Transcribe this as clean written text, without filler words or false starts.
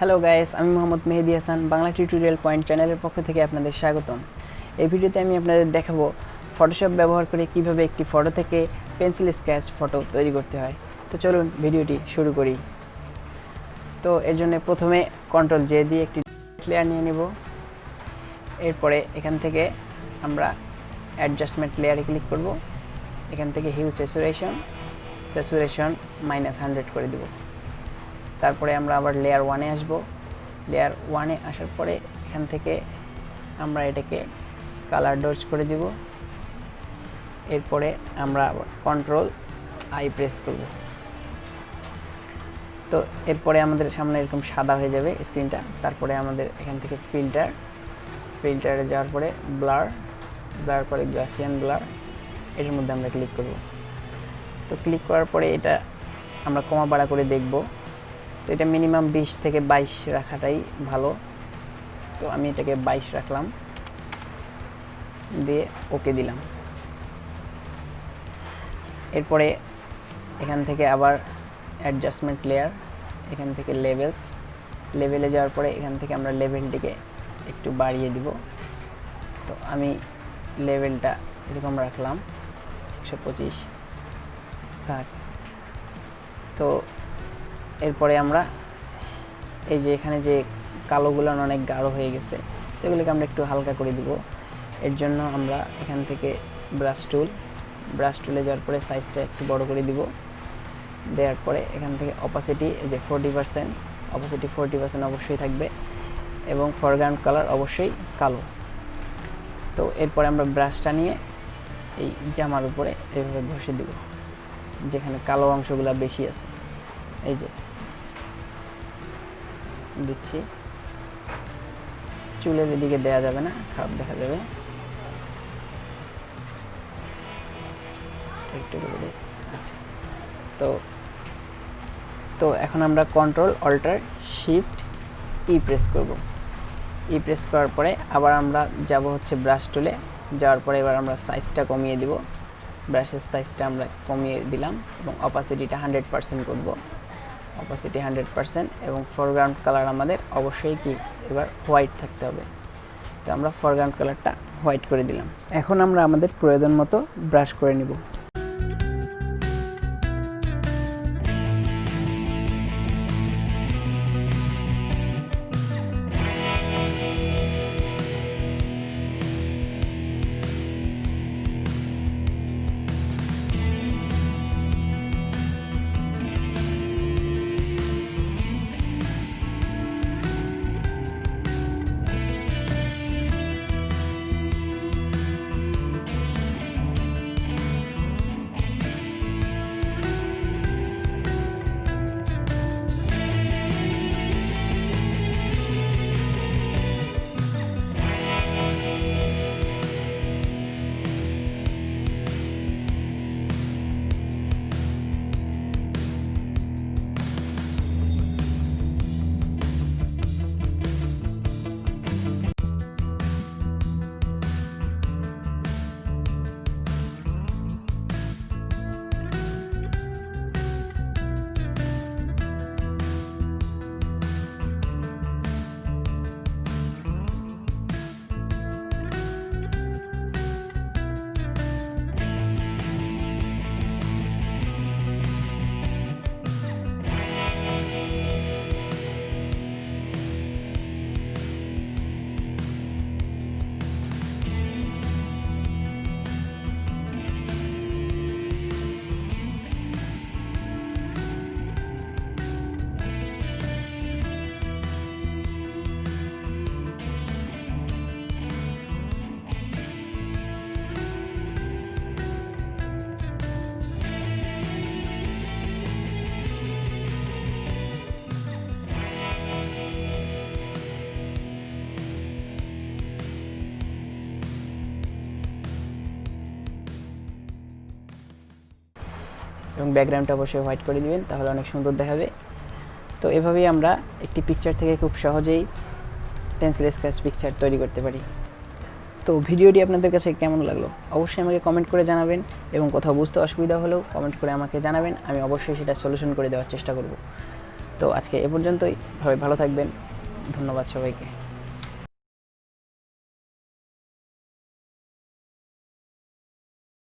Hello guys, আমি Mohammad Mehedi Hasan Bangla tutorial point চ্যানেলের পক্ষ থেকে আপনাদের স্বাগতম। এই ভিডিওতে আমি আপনাদের দেখাবো ফটোশপ ব্যবহার করে কিভাবে একটি ফটো থেকে পেন্সিল স্কেচ ফটো তৈরি করতে হয়। তো চলুন ভিডিওটি শুরু করি। তো এর জন্য প্রথমে কন্ট্রোল জে দিয়ে একটি লেয়ার নিয়ে নেব। এরপরে এখান থেকে আমরা অ্যাডজাস্টমেন্ট লেয়ারে ক্লিক করব। এখান থেকে হিউ স্যাচুরেশন -100 করে দেব। তারপরে আমরা আবার লেয়ার 1-এ আসব। লেয়ার 1-এ আসার পরে এখান থেকে আমরা এটাকে কালার ডজ করে দেব। এরপরে আমরা আবার কন্ট্রোল আই প্রেস করব। তো এরপরে আমাদের সামনে এরকম সাদা হয়ে যাবে স্ক্রিনটা। তারপরে আমাদের এখান থেকে ফিল্টারে যাওয়ার পরে ব্লার করে গাসিয়ান ব্লার, এটার মধ্যে আমরা ক্লিক করব। তো ক্লিক করার পরে এটা আমরা কমা বাড়া করে দেখব। তো এটা মিনিমাম 20 থেকে 22 রাখাটাই ভালো। তো আমি এটাকে 22 রাখলাম, দিয়ে ওকে দিলাম। এরপরে এখান থেকে আবার অ্যাডজাস্টমেন্ট লেয়ার, এখান থেকে লেভেলে যাওয়ার পরে এখান থেকে আমরা লেভেলটিকে একটু বাড়িয়ে দিব। তো আমি লেভেলটা এরকম রাখলাম 125 থাক। তো এরপরে আমরা এই যে এখানে যে কালোগুলো অনেক গাঢ় হয়ে গেছে, তো এগুলোকে আমরা একটু হালকা করে দিব। এর জন্য আমরা এখান থেকে ব্রাশ টুলে যাওয়ার পরে সাইজটা একটু বড় করে দিব। দেওয়ার পরে এখান থেকে অপাসিটি এই যে 40% অবশ্যই থাকবে, এবং ফরগ্রাউন্ড কালার অবশ্যই কালো। তো এরপরে আমরা ব্রাশটা নিয়ে এই জামার উপরে এভাবে ঘষে দিব, যেখানে কালো অংশগুলো বেশি আছে। এই যে দিচ্ছি, চুলের এদিকে দেওয়া যাবে না, খারাপ দেখা যাবে। একটু করে আচ্ছা। তো এখন আমরা control alt shift E press করব। ই প্রেস করার পরে আবার আমরা যাব হচ্ছে ব্রাশ টুলে। যাওয়ার পরে এবার আমরা সাইজটা কমিয়ে দিব। ব্রাশের সাইজটা আমরা কমিয়ে দিলাম এবং অপাসিটিটা 100% করব। অপাসিটি 100%, এবং ফরগ্রাউন্ড কালার আমাদের অবশ্যই কি এবার হোয়াইট থাকতে হবে। তো আমরা ফরগ্রাউন্ড কালারটা হোয়াইট করে দিলাম। এখন আমরা আমাদের প্রয়োজন মতো ব্রাশ করে নিব। এবং ব্যাকগ্রাউন্ডটা অবশ্যই হোয়াইট করে দিবেন, তাহলে অনেক সুন্দর দেখাবে। তো এভাবেই আমরা একটি পিকচার থেকে খুব সহজেই পেন্সিল স্কেচ পিকচার তৈরি করতে পারি। তো ভিডিওটি আপনাদের কাছে কেমন লাগলো অবশ্যই আমাকে কমেন্ট করে জানাবেন, এবং কোথাও বুঝতে অসুবিধা হলেও কমেন্ট করে আমাকে জানাবেন। আমি অবশ্যই সেটা সলিউশন করে দেওয়ার চেষ্টা করব। তো আজকে এ পর্যন্তই, সবাই ভালো থাকবেন, ধন্যবাদ সবাইকে।